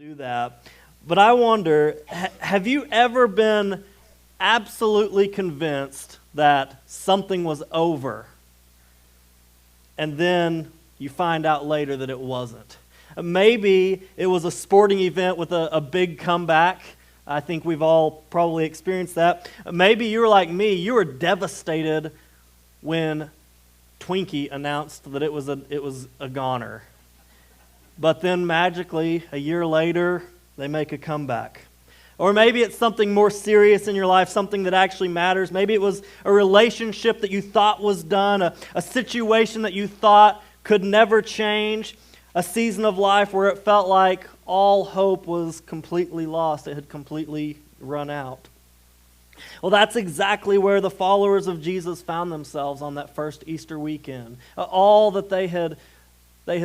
do that. But I wonder, have you ever been absolutely convinced that something was over, and then you find out later that it wasn't? Maybe it was a sporting event with a big comeback. I think we've all probably experienced that. Maybe you were like me. You were devastated when Twinkie announced that it was a goner. But then magically, a year later, they make a comeback. Or maybe it's something more serious in your life, something that actually matters. Maybe it was a relationship that you thought was done, a situation that you thought could never change, a season of life where it felt like all hope was completely lost. It had completely run out. Well, that's exactly where the followers of Jesus found themselves on that first Easter weekend. All that they had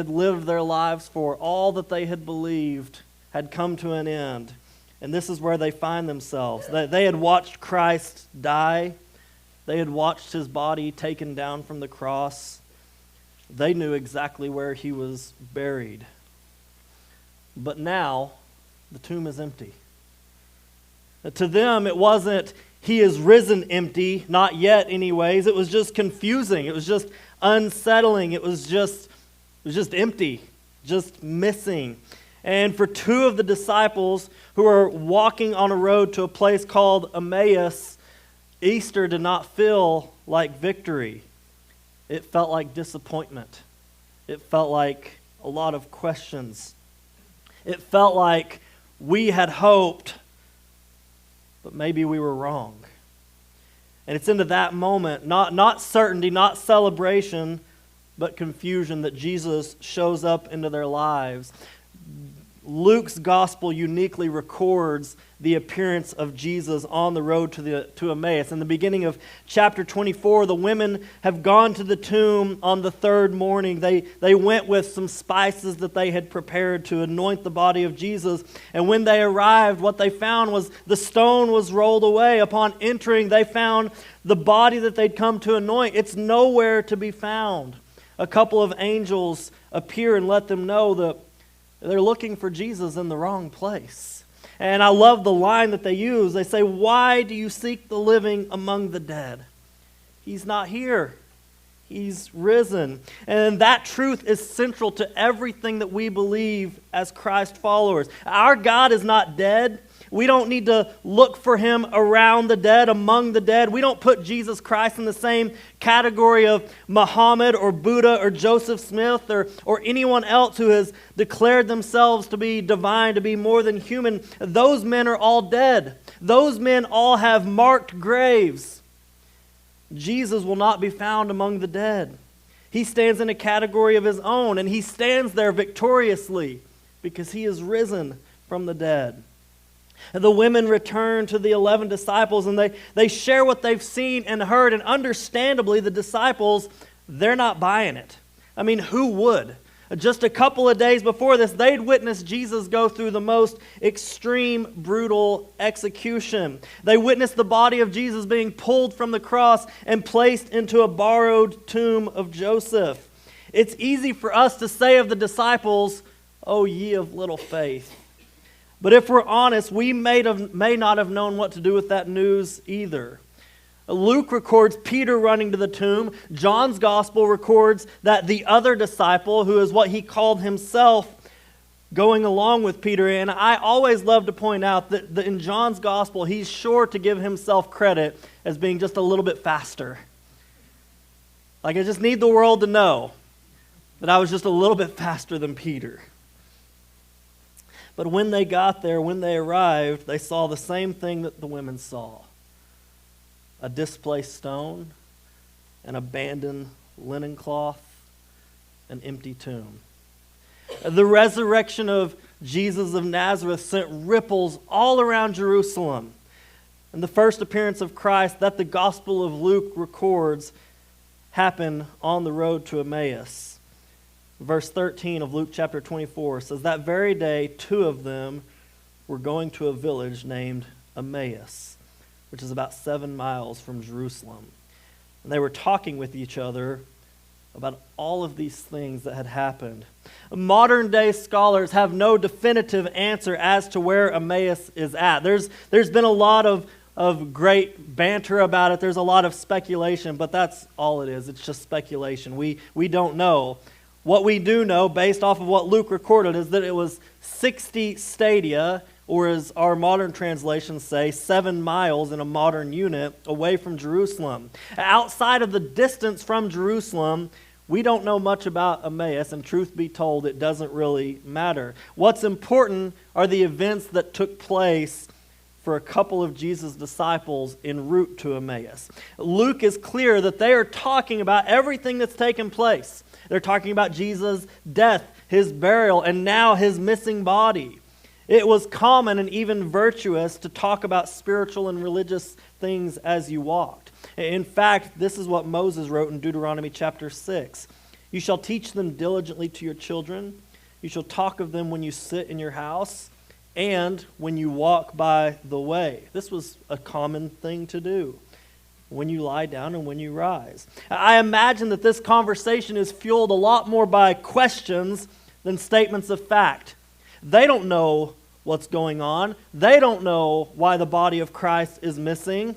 lived their lives for, all that they had believed had come to an end. And this is where they find themselves. They had watched Christ die. They had watched his body taken down from the cross. They knew exactly where he was buried. But now, the tomb is empty. To them, it wasn't, he is risen empty, not yet anyways. It was just confusing. It was just unsettling. It was just empty, just missing. And for two of the disciples who are walking on a road to a place called Emmaus, Easter did not feel like victory. It felt like disappointment. It felt like a lot of questions. It felt like we had hoped, but maybe we were wrong. And it's into that moment, not certainty, not celebration, but confusion, that Jesus shows up into their lives. Luke's gospel uniquely records the appearance of Jesus on the road to Emmaus. In the beginning of chapter 24, the women have gone to the tomb on the third morning. They went with some spices that they had prepared to anoint the body of Jesus. And when they arrived, what they found was the stone was rolled away. Upon entering, they found the body that they'd come to anoint. It's nowhere to be found. A couple of angels appear and let them know that they're looking for Jesus in the wrong place. And I love the line that they use. They say, "Why do you seek the living among the dead? He's not here. He's risen." And that truth is central to everything that we believe as Christ followers. Our God is not dead. We don't need to look for him around the dead, among the dead. We don't put Jesus Christ in the same category of Muhammad or Buddha or Joseph Smith or anyone else who has declared themselves to be divine, to be more than human. Those men are all dead. Those men all have marked graves. Jesus will not be found among the dead. He stands in a category of his own, and he stands there victoriously because he is risen from the dead. The women return to the 11 disciples, and they share what they've seen and heard. And understandably, the disciples, they're not buying it. I mean, who would? Just a couple of days before this, they'd witnessed Jesus go through the most extreme, brutal execution. They witnessed the body of Jesus being pulled from the cross and placed into a borrowed tomb of Joseph. It's easy for us to say of the disciples, "Oh, ye of little faith." But if we're honest, we may not have known what to do with that news either. Luke records Peter running to the tomb. John's gospel records that the other disciple, who is what he called himself, going along with Peter. And I always love to point out that in John's gospel, he's sure to give himself credit as being just a little bit faster. Like, I just need the world to know that I was just a little bit faster than Peter. But when they got there, when they arrived, they saw the same thing that the women saw. A displaced stone, an abandoned linen cloth, an empty tomb. The resurrection of Jesus of Nazareth sent ripples all around Jerusalem. And the first appearance of Christ that the Gospel of Luke records happened on the road to Emmaus. Verse 13 of Luke chapter 24 says, "That very day, two of them were going to a village named Emmaus, which is about 7 miles from Jerusalem. And they were talking with each other about all of these things that had happened. Modern day scholars have no definitive answer as to where Emmaus is at. There's been a lot of great banter about it. There's a lot of speculation, but that's all it is. It's just speculation. We don't know. What we do know, based off of what Luke recorded, is that it was 60 stadia, or as our modern translations say, 7 miles in a modern unit away from Jerusalem. Outside of the distance from Jerusalem, we don't know much about Emmaus, and truth be told, it doesn't really matter. What's important are the events that took place for a couple of Jesus' disciples en route to Emmaus. Luke is clear that they are talking about everything that's taken place. They're talking about Jesus' death, his burial, and now his missing body. It was common and even virtuous to talk about spiritual and religious things as you walked. In fact, this is what Moses wrote in Deuteronomy chapter 6. You shall teach them diligently to your children. You shall talk of them when you sit in your house and when you walk by the way. This was a common thing to do. When you lie down and when you rise. I imagine that this conversation is fueled a lot more by questions than statements of fact. They don't know what's going on. They don't know why the body of Christ is missing.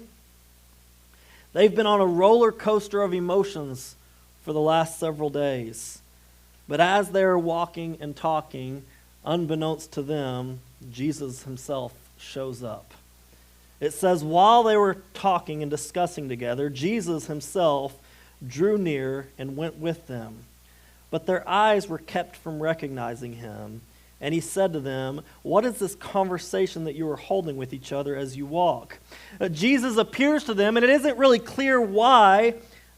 They've been on a roller coaster of emotions for the last several days. But as they're walking and talking, unbeknownst to them, Jesus himself shows up. It says, while they were talking and discussing together, Jesus himself drew near and went with them. But their eyes were kept from recognizing him. And he said to them, what is this conversation that you are holding with each other as you walk? Jesus appears to them, and it isn't really clear why,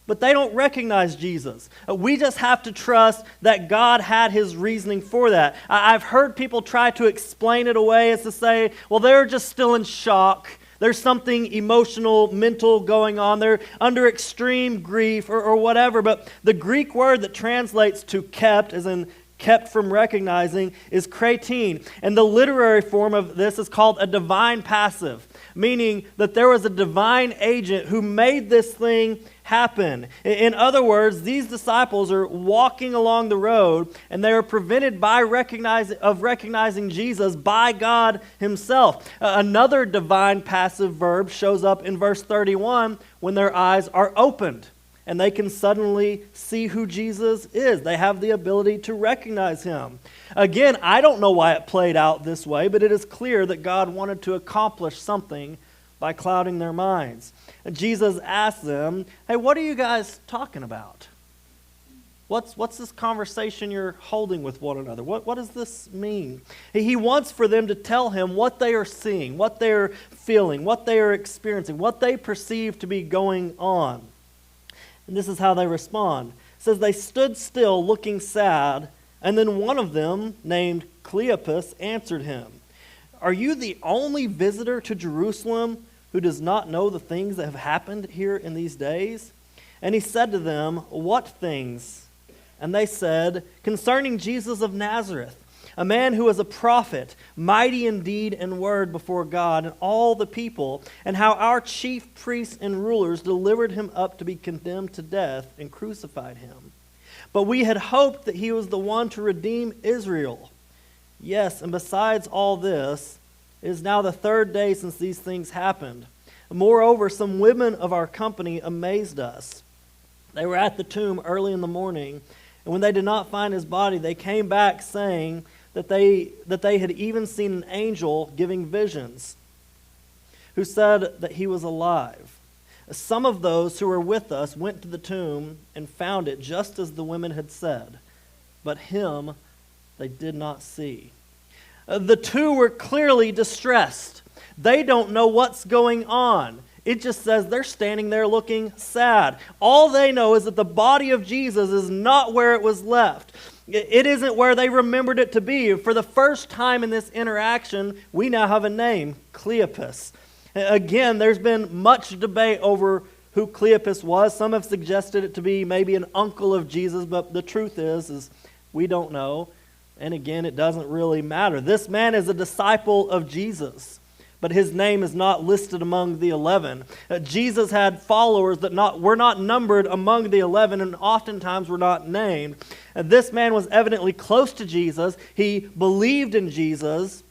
but they don't recognize Jesus. We just have to trust that God had his reasoning for that. I've heard people try to explain it away as to say, well, they're just still in shock. There's something emotional, mental going on. They're under extreme grief or whatever. But the Greek word that translates to kept, as in kept from recognizing, is kretein. And the literary form of this is called a divine passive, meaning that there was a divine agent who made this thing happen. In other words, these disciples are walking along the road and they are prevented by recognizing Jesus by God himself. Another divine passive verb shows up in verse 31 when their eyes are opened and they can suddenly see who Jesus is. They have the ability to recognize him. Again, I don't know why it played out this way, but it is clear that God wanted to accomplish something by clouding their minds. And Jesus asked them, hey, what are you guys talking about? What's this conversation you're holding with one another? What does this mean? He wants for them to tell him what they are seeing, what they're feeling, what they are experiencing, what they perceive to be going on. And this is how they respond. It says, they stood still looking sad, and then one of them, named Cleopas, answered him, are you the only visitor to Jerusalem who does not know the things that have happened here in these days? And he said to them, what things? And they said, concerning Jesus of Nazareth, a man who was a prophet, mighty in deed and word before God and all the people, and how our chief priests and rulers delivered him up to be condemned to death and crucified him. But we had hoped that he was the one to redeem Israel. Yes, and besides all this, it is now the 3rd day since these things happened. Moreover, some women of our company amazed us. They were at the tomb early in the morning, and when they did not find his body, they came back saying that they had even seen an angel giving visions, who said that he was alive. Some of those who were with us went to the tomb and found it just as the women had said, but him they did not see. The two were clearly distressed. They don't know what's going on. It just says they're standing there looking sad. All they know is that the body of Jesus is not where it was left. It isn't where they remembered it to be. For the first time in this interaction, we now have a name, Cleopas. Again, there's been much debate over who Cleopas was. Some have suggested it to be maybe an uncle of Jesus, but the truth is we don't know. And again, it doesn't really matter. This man is a disciple of Jesus. but his name is not listed among the 11. Jesus had followers that were not numbered among the 11 and oftentimes were not named. This man was evidently close to Jesus. He believed in Jesus,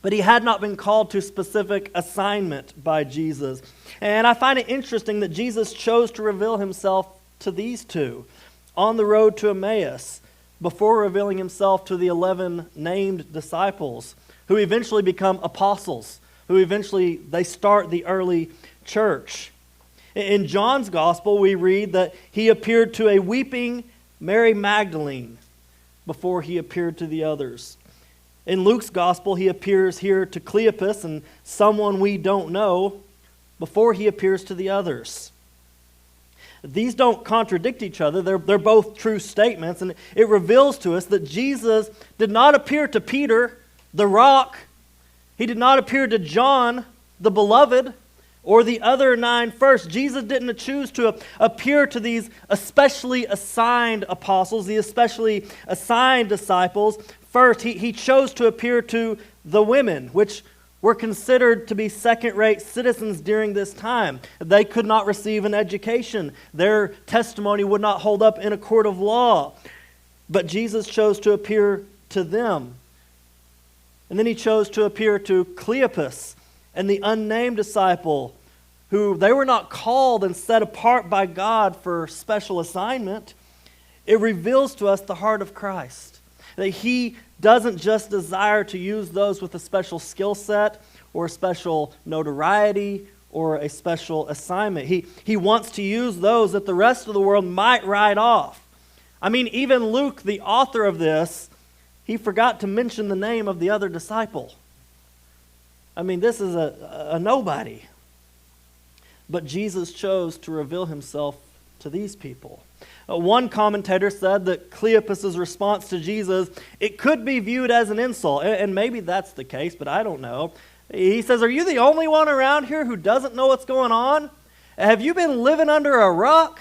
but he had not been called to specific assignment by Jesus. And I find it interesting that Jesus chose to reveal himself to these two on the road to Emmaus before revealing himself to the 11 named disciples, who eventually become apostles, who eventually they start the early church. In John's gospel, we read that he appeared to a weeping Mary Magdalene before he appeared to the others. In Luke's gospel, he appears here to Cleopas and someone we don't know before he appears to the others. These don't contradict each other. They're both true statements, and it reveals to us that Jesus did not appear to Peter, the rock. He did not appear to John, the beloved, or the other 9 first. Jesus didn't choose to appear to these especially assigned apostles, the especially assigned disciples. First, he chose to appear to the women, which were considered to be second-rate citizens during this time. They could not receive an education. Their testimony would not hold up in a court of law. But Jesus chose to appear to them. And then he chose to appear to Cleopas and the unnamed disciple, who they were not called and set apart by God for special assignment. It reveals to us the heart of Christ, that he doesn't just desire to use those with a special skill set or a special notoriety or a special assignment. He wants to use those that the rest of the world might write off. I mean, even Luke, the author of this, he forgot to mention the name of the other disciple. I mean, this is a nobody. But Jesus chose to reveal himself to these people. One commentator said that Cleopas' response to Jesus, it could be viewed as an insult, and maybe that's the case, but I don't know. He says, "Are you the only one around here who doesn't know what's going on? Have you been living under a rock?"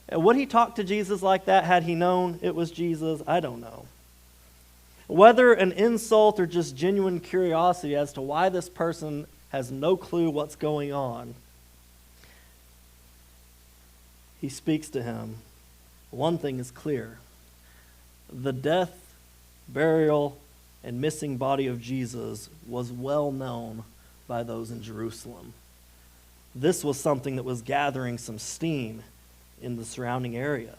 And would he talk to Jesus like that had he known it was Jesus? I don't know. Whether an insult or just genuine curiosity as to why this person has no clue what's going on, he speaks to him. One thing is clear. The death, burial, and missing body of Jesus was well known by those in Jerusalem. This was something that was gathering some steam in the surrounding area.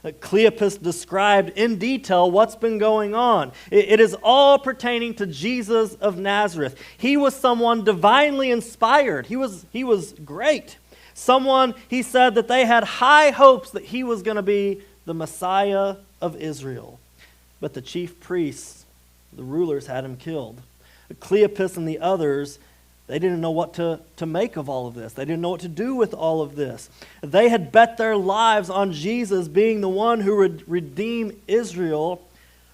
Cleopas described in detail what's been going on. It is all pertaining to Jesus of Nazareth. He was someone divinely inspired. He was great. Someone, he said, that they had high hopes that he was going to be the Messiah of Israel. But the chief priests, the rulers, had him killed. Cleopas and the others, they didn't know what to make of all of this. They didn't know what to do with all of this. They had bet their lives on Jesus being the one who would redeem Israel.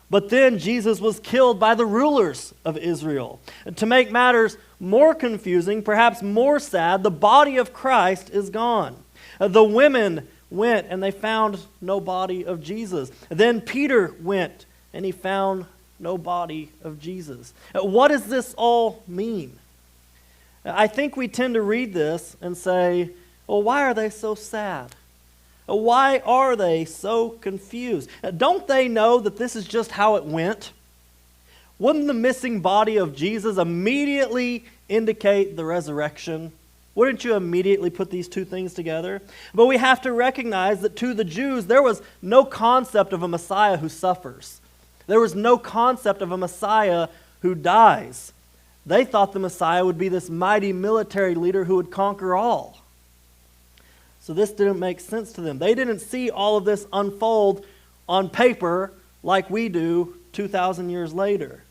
But then Jesus was killed by the rulers of Israel. To make matters more confusing, perhaps more sad, the body of Christ is gone. The women went and they found no body of Jesus. Then Peter went and he found no body of Jesus. What does this all mean? I think we tend to read this and say, well, why are they so sad? Why are they so confused? Don't they know that this is just how it went? Wouldn't the missing body of Jesus immediately indicate the resurrection? Wouldn't you immediately put these two things together? But we have to recognize that to the Jews, there was no concept of a Messiah who suffers. There was no concept of a Messiah who dies. They thought the Messiah would be this mighty military leader who would conquer all. So this didn't make sense to them. They didn't see all of this unfold on paper like we do 2,000 years later.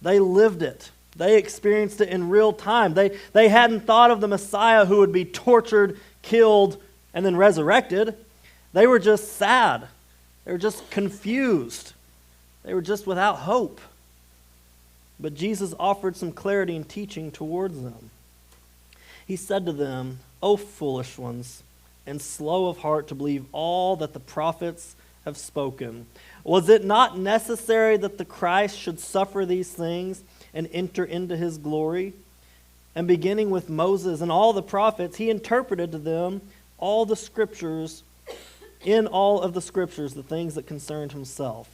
They lived it. They experienced it in real time. They hadn't thought of the Messiah who would be tortured, killed, and then resurrected. They were just sad. They were just confused. They were just without hope. But Jesus offered some clarity and teaching towards them. He said to them, "O foolish ones, and slow of heart to believe all that the prophets have spoken. Was it not necessary that the Christ should suffer these things and enter into his glory. And beginning with Moses and all the prophets, he interpreted to them all the scriptures, in all of the scriptures, the things that concerned himself.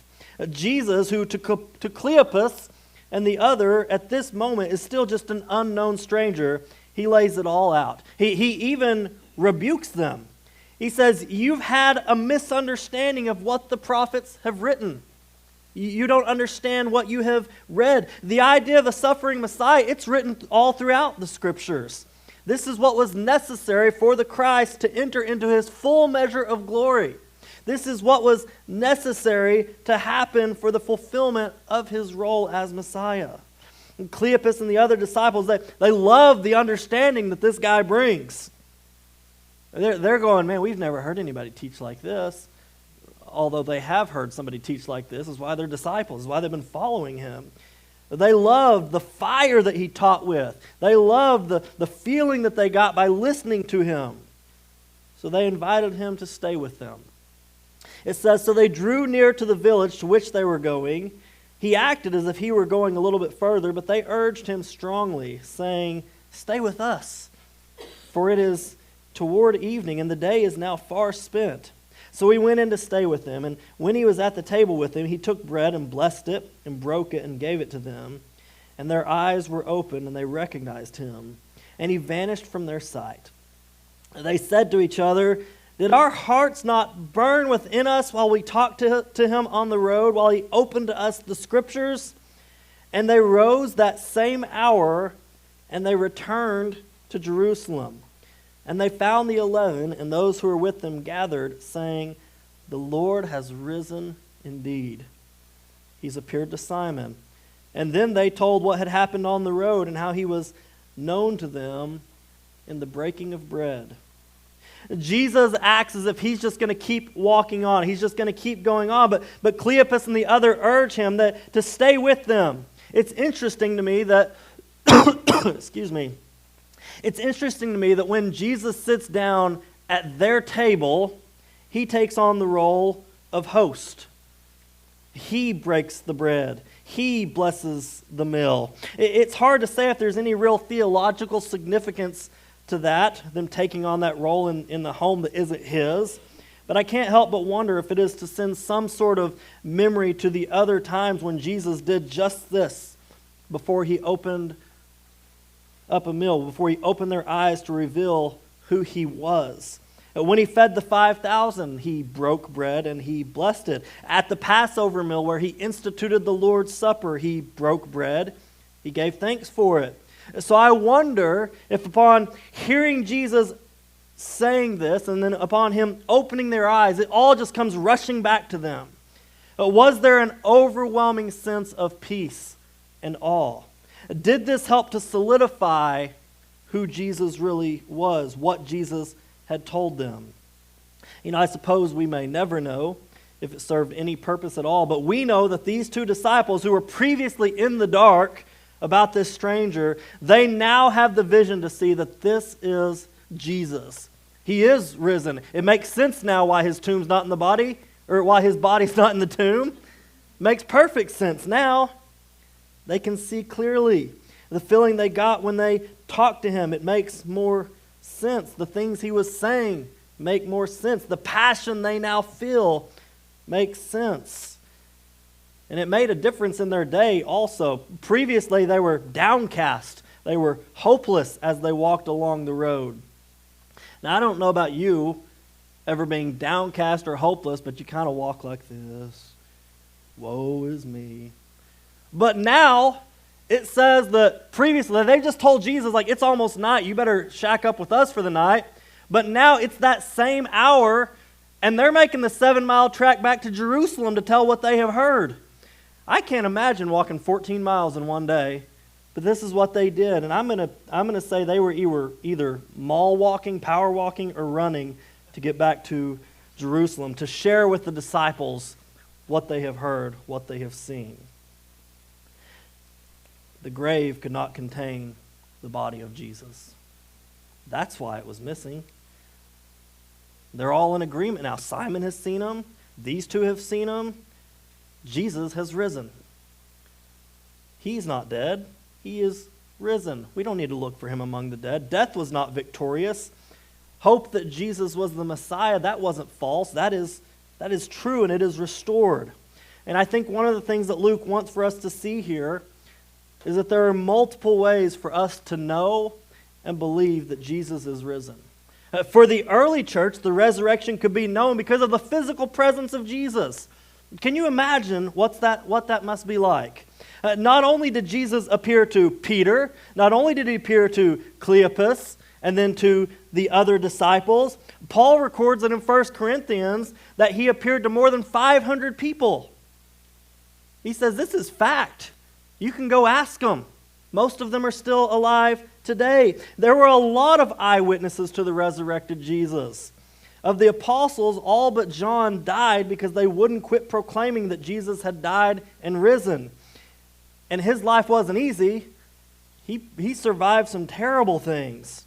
Jesus, who to Cleopas and the other at this moment is still just an unknown stranger, he lays it all out. He even rebukes them. He says, you've had a misunderstanding of what the prophets have written. You don't understand what you have read. The idea of a suffering Messiah, it's written all throughout the scriptures. This is what was necessary for the Christ to enter into his full measure of glory. This is what was necessary to happen for the fulfillment of his role as Messiah. And Cleopas and the other disciples, they love the understanding that this guy brings. They're going, man, we've never heard anybody teach like this. Although they have heard somebody teach like this, is why they're disciples, is why they've been following him. They loved the fire that he taught with. They loved the feeling that they got by listening to him. So they invited him to stay with them. It says, so they drew near to the village to which they were going. He acted as if he were going a little bit further, but they urged him strongly, saying, stay with us, for it is toward evening, and the day is now far spent. So he went in to stay with them, and when he was at the table with them, he took bread and blessed it and broke it and gave it to them. And their eyes were opened, and they recognized him. And he vanished from their sight. They said to each other, did our hearts not burn within us while we talked to him on the road, while he opened to us the scriptures? And they rose that same hour, and they returned to Jerusalem. And they found the 11 and those who were with them gathered, saying, the Lord has risen indeed. He's appeared to Simon. And then they told what had happened on the road and how he was known to them in the breaking of bread. Jesus acts as if he's just going to keep walking on. He's just going to keep going on. But Cleopas and the other urge him to stay with them. It's interesting to me that, excuse me, it's interesting to me that when Jesus sits down at their table, he takes on the role of host. He breaks the bread. He blesses the meal. It's hard to say if there's any real theological significance to that, them taking on that role in the home that isn't his. But I can't help but wonder if it is to send some sort of memory to the other times when Jesus did just this before he opened up a meal, before he opened their eyes to reveal who he was. When he fed the 5,000, he broke bread and he blessed it. At the Passover meal where he instituted the Lord's Supper, he broke bread. He gave thanks for it. So I wonder if upon hearing Jesus saying this and then upon him opening their eyes, it all just comes rushing back to them. Was there an overwhelming sense of peace and awe? Did this help to solidify who Jesus really was, what Jesus had told them? I suppose we may never know if it served any purpose at all, but we know that these two disciples who were previously in the dark about this stranger, they now have the vision to see that this is Jesus. He is risen. It makes sense now why his tomb's not in the body, or why his body's not in the tomb. Makes perfect sense now. They can see clearly. The feeling they got when they talked to him, it makes more sense. The things he was saying make more sense. The passion they now feel makes sense. And it made a difference in their day also. Previously, they were downcast. They were hopeless as they walked along the road. Now, I don't know about you ever being downcast or hopeless, but you kind of walk like this. Woe is me. But now, it says that previously, they just told Jesus, like, it's almost night. You better shack up with us for the night. But now, it's that same hour, and they're making the 7-mile trek back to Jerusalem to tell what they have heard. I can't imagine walking 14 miles in one day, but this is what they did. And I'm gonna say they were either mall walking, power walking, or running to get back to Jerusalem, to share with the disciples what they have heard, what they have seen. The grave could not contain the body of Jesus. That's why it was missing. They're all in agreement now. Simon has seen him. These two have seen him. Jesus has risen. He's not dead. He is risen. We don't need to look for him among the dead. Death was not victorious. Hope that Jesus was the Messiah, that wasn't false. That is true, and it is restored. And I think one of the things that Luke wants for us to see here is that there are multiple ways for us to know and believe that Jesus is risen. For the early church, the resurrection could be known because of the physical presence of Jesus. Can you imagine what that must be like? Not only did Jesus appear to Peter, not only did he appear to Cleopas, and then to the other disciples, Paul records it in 1 Corinthians that he appeared to more than 500 people. He says this is fact. You can go ask them. Most of them are still alive today. There were a lot of eyewitnesses to the resurrected Jesus. Of the apostles, all but John died because they wouldn't quit proclaiming that Jesus had died and risen. And his life wasn't easy. He survived some terrible things.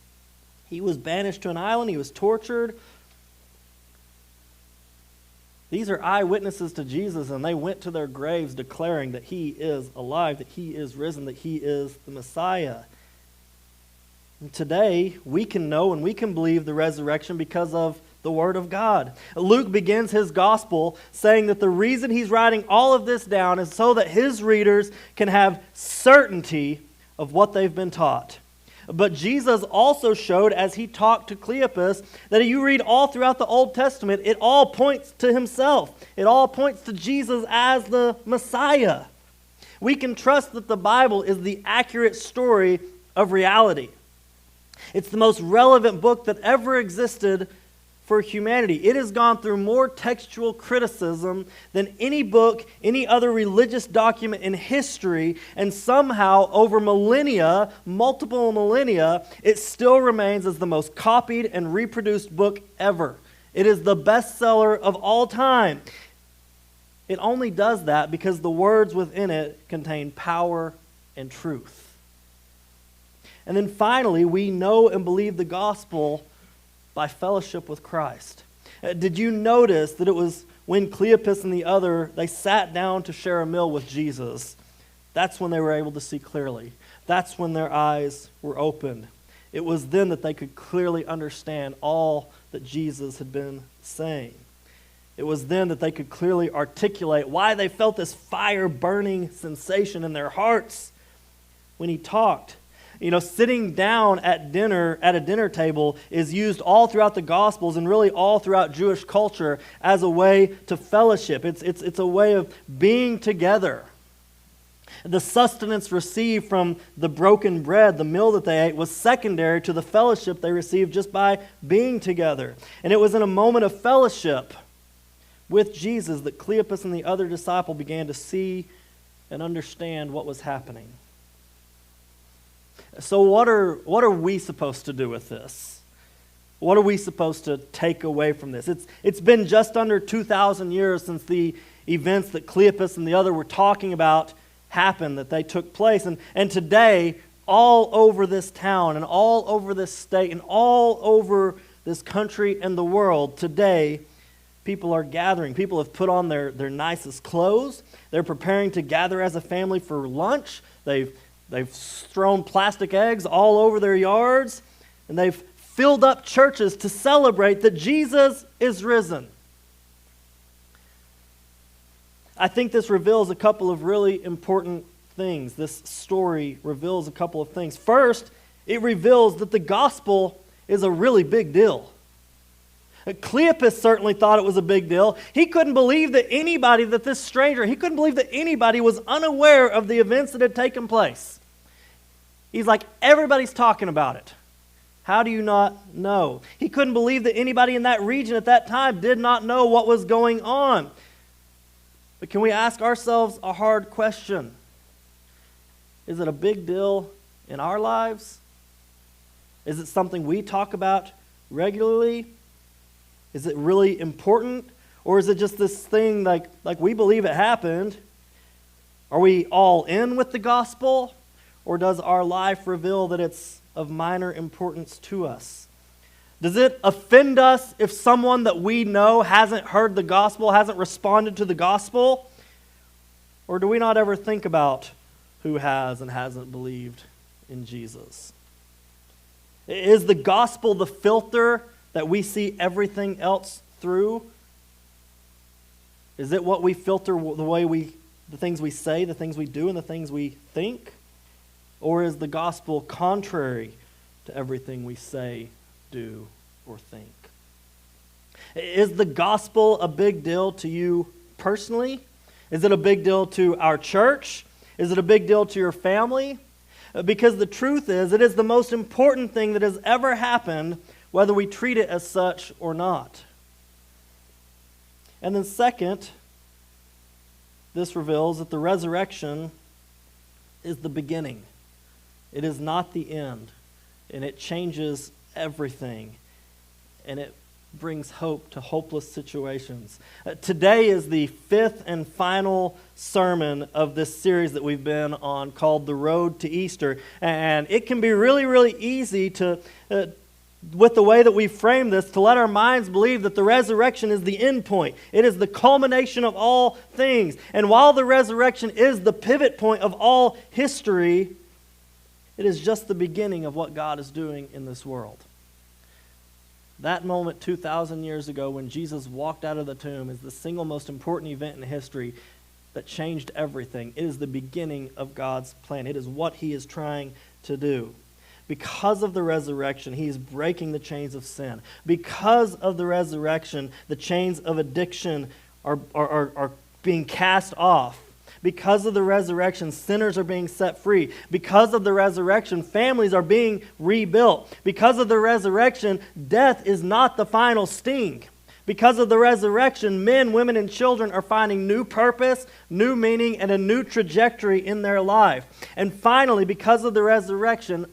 He was banished to an island. He was tortured. These are eyewitnesses to Jesus, and they went to their graves declaring that he is alive, that he is risen, that he is the Messiah. And today, we can know and we can believe the resurrection because of the Word of God. Luke begins his gospel saying that the reason he's writing all of this down is so that his readers can have certainty of what they've been taught. But Jesus also showed as he talked to Cleopas that you read all throughout the Old Testament, it all points to himself. It all points to Jesus as the Messiah. We can trust that the Bible is the accurate story of reality. It's the most relevant book that ever existed for humanity. It has gone through more textual criticism than any book, any other religious document in history, and somehow over millennia, multiple millennia, it still remains as the most copied and reproduced book ever. It is the bestseller of all time. It only does that because the words within it contain power and truth. And then finally, we know and believe the gospel by fellowship with Christ. Did you notice that it was when Cleopas and the other, they sat down to share a meal with Jesus? That's when they were able to see clearly. That's when their eyes were opened. It was then that they could clearly understand all that Jesus had been saying. It was then that they could clearly articulate why they felt this fire-burning sensation in their hearts when he talked. You know, sitting down at a dinner table is used all throughout the Gospels and really all throughout Jewish culture as a way to fellowship. It's a way of being together. The sustenance received from the broken bread, the meal that they ate, was secondary to the fellowship they received just by being together. And it was in a moment of fellowship with Jesus that Cleopas and the other disciple began to see and understand what was happening. So what are we supposed to do with this? What are we supposed to take away from this? It's been just under 2,000 years since the events that Cleopas and the other were talking about happened, that they took place. And today, all over this town and all over this state and all over this country and the world, today, people are gathering. People have put on their nicest clothes. They're preparing to gather as a family for lunch. They've thrown plastic eggs all over their yards, and they've filled up churches to celebrate that Jesus is risen. I think this reveals a couple of really important things. This story reveals a couple of things. First, it reveals that the gospel is a really big deal. Cleopas certainly thought it was a big deal. He couldn't believe that anybody, that this stranger, he couldn't believe that anybody was unaware of the events that had taken place. He's like, everybody's talking about it. How do you not know? He couldn't believe that anybody in that region at that time did not know what was going on. But can we ask ourselves a hard question? Is it a big deal in our lives? Is it something we talk about regularly? Is it really important? Or is it just this thing like we believe it happened? Are we all in with the gospel? Or does our life reveal that it's of minor importance to us? Does it offend us if someone that we know hasn't heard the gospel, hasn't responded to the gospel? Or do we not ever think about who has and hasn't believed in Jesus? Is the gospel the filter that we see everything else through? Is it what we filter the things we say, the things we do, and the things we think? Or is the gospel contrary to everything we say, do, or think? Is the gospel a big deal to you personally? Is it a big deal to our church? Is it a big deal to your family? Because the truth is, it is the most important thing that has ever happened, whether we treat it as such or not. And then second, this reveals that the resurrection is the beginning. It is not the end. And it changes everything. And it brings hope to hopeless situations. Today is the fifth and final sermon of this series that we've been on called The Road to Easter. And it can be really, really easy to, with the way that we frame this, to let our minds believe that the resurrection is the end point. It is the culmination of all things. And while the resurrection is the pivot point of all history, it is just the beginning of what God is doing in this world. That moment 2,000 years ago when Jesus walked out of the tomb is the single most important event in history that changed everything. It is the beginning of God's plan. It is what He is trying to do. Because of the resurrection, He is breaking the chains of sin. Because of the resurrection, the chains of addiction are being cast off. Because of the resurrection, sinners are being set free. Because of the resurrection, families are being rebuilt. Because of the resurrection, death is not the final sting. Because of the resurrection, men, women, and children are finding new purpose, new meaning, and a new trajectory in their life. And finally, because of the resurrection,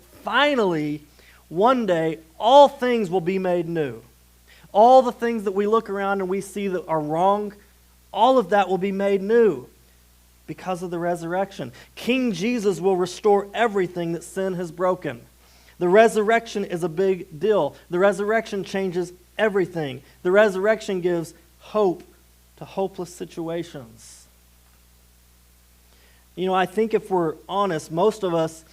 one day, all things will be made new. All the things that we look around and we see that are wrong, all of that will be made new. Because of the resurrection. King Jesus will restore everything that sin has broken. The resurrection is a big deal. The resurrection changes everything. The resurrection gives hope to hopeless situations. I think if we're honest, most of us,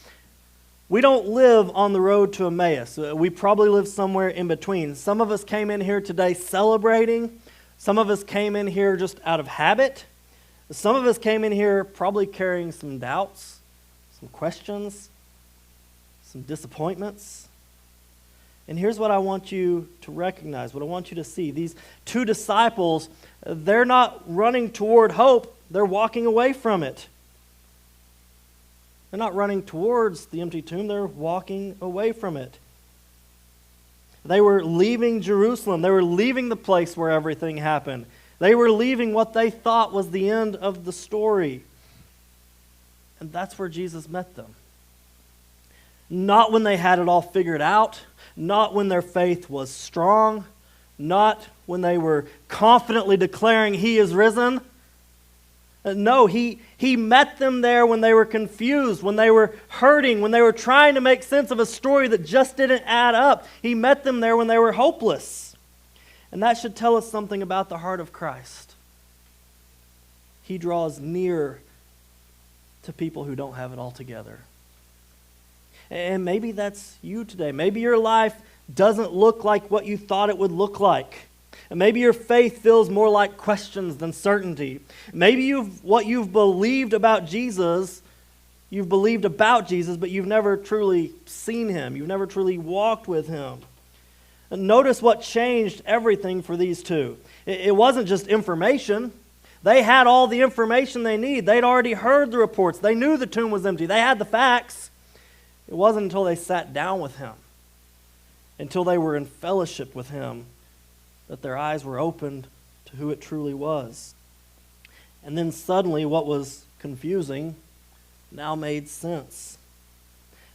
we don't live on the road to Emmaus. We probably live somewhere in between. Some of us came in here today celebrating. Some of us came in here just out of habit. Some of us came in here probably carrying some doubts, some questions, some disappointments. And here's what I want you to recognize, what I want you to see. These two disciples, they're not running toward hope, they're walking away from it. They're not running towards the empty tomb, they're walking away from it. They were leaving Jerusalem, they were leaving the place where everything happened. They were leaving what they thought was the end of the story. And that's where Jesus met them. Not when they had it all figured out, not when their faith was strong, not when they were confidently declaring He is risen. No, he met them there when they were confused, when they were hurting, when they were trying to make sense of a story that just didn't add up. He met them there when they were hopeless. And that should tell us something about the heart of Christ. He draws near to people who don't have it all together. And maybe that's you today. Maybe your life doesn't look like what you thought it would look like. And maybe your faith feels more like questions than certainty. Maybe what you've believed about Jesus, you've believed about Jesus, but you've never truly seen Him. You've never truly walked with Him. Notice what changed everything for these two. It wasn't just information. They had all the information they need. They'd already heard the reports. They knew the tomb was empty. They had the facts. It wasn't until they sat down with Him, until they were in fellowship with Him, that their eyes were opened to who it truly was. And then suddenly what was confusing now made sense.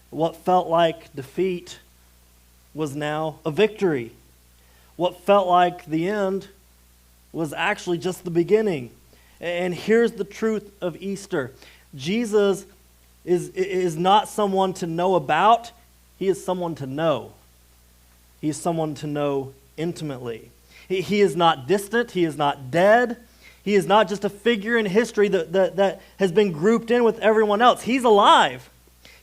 What felt like defeat was now a victory. What felt like the end was actually just the beginning. And here's the truth of Easter. Jesus is not someone to know about. He is someone to know. He is someone to know intimately. He is not distant. He is not dead. He is not just a figure in history that has been grouped in with everyone else. He's alive.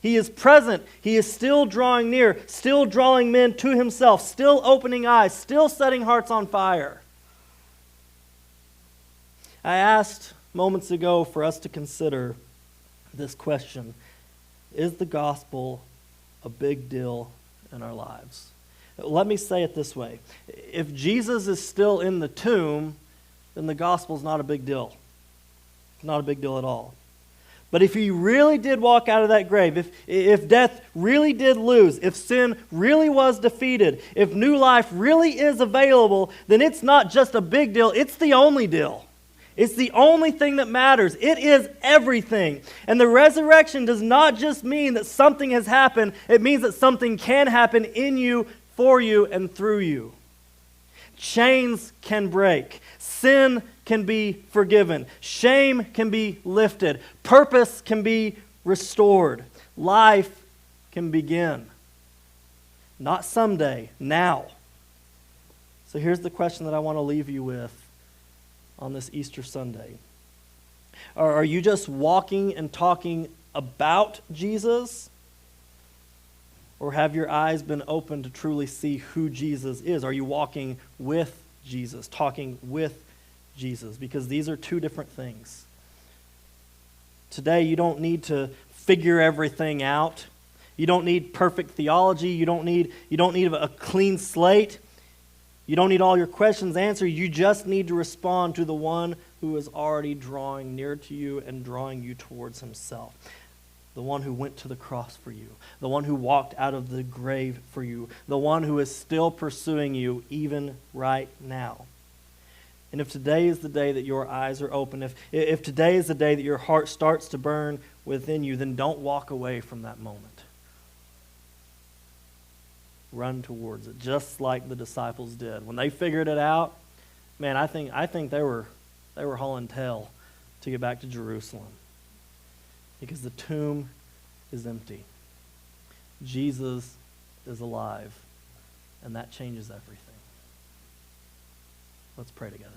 He is present. He is still drawing near, still drawing men to himself, still opening eyes, still setting hearts on fire. I asked moments ago for us to consider this question: is the gospel a big deal in our lives? Let me say it this way. If Jesus is still in the tomb, then the gospel is not a big deal. It's not a big deal at all. But if he really did walk out of that grave, if death really did lose, if sin really was defeated, if new life really is available, then it's not just a big deal, it's the only deal. It's the only thing that matters. It is everything. And the resurrection does not just mean that something has happened, it means that something can happen in you, for you, and through you. Chains can break. Sin can be forgiven. Shame can be lifted. Purpose can be restored. Life can begin. Not someday, now. So here's the question that I want to leave you with on this Easter Sunday. Are you just walking and talking about Jesus? Or have your eyes been open to truly see who Jesus is? Are you walking with Jesus, talking with Jesus? Because these are two different things. Today, you don't need to figure everything out. You don't need perfect theology. You don't need a clean slate. You don't need all your questions answered. You just need to respond to the one who is already drawing near to you and drawing you towards himself. The one who went to the cross for you. The one who walked out of the grave for you. The one who is still pursuing you even right now. And if today is the day that your eyes are open, if today is the day that your heart starts to burn within you, then don't walk away from that moment. Run towards it, just like the disciples did. When they figured it out, man, I think they were hauling tail to get back to Jerusalem. Because the tomb is empty. Jesus is alive, and that changes everything. Let's pray together.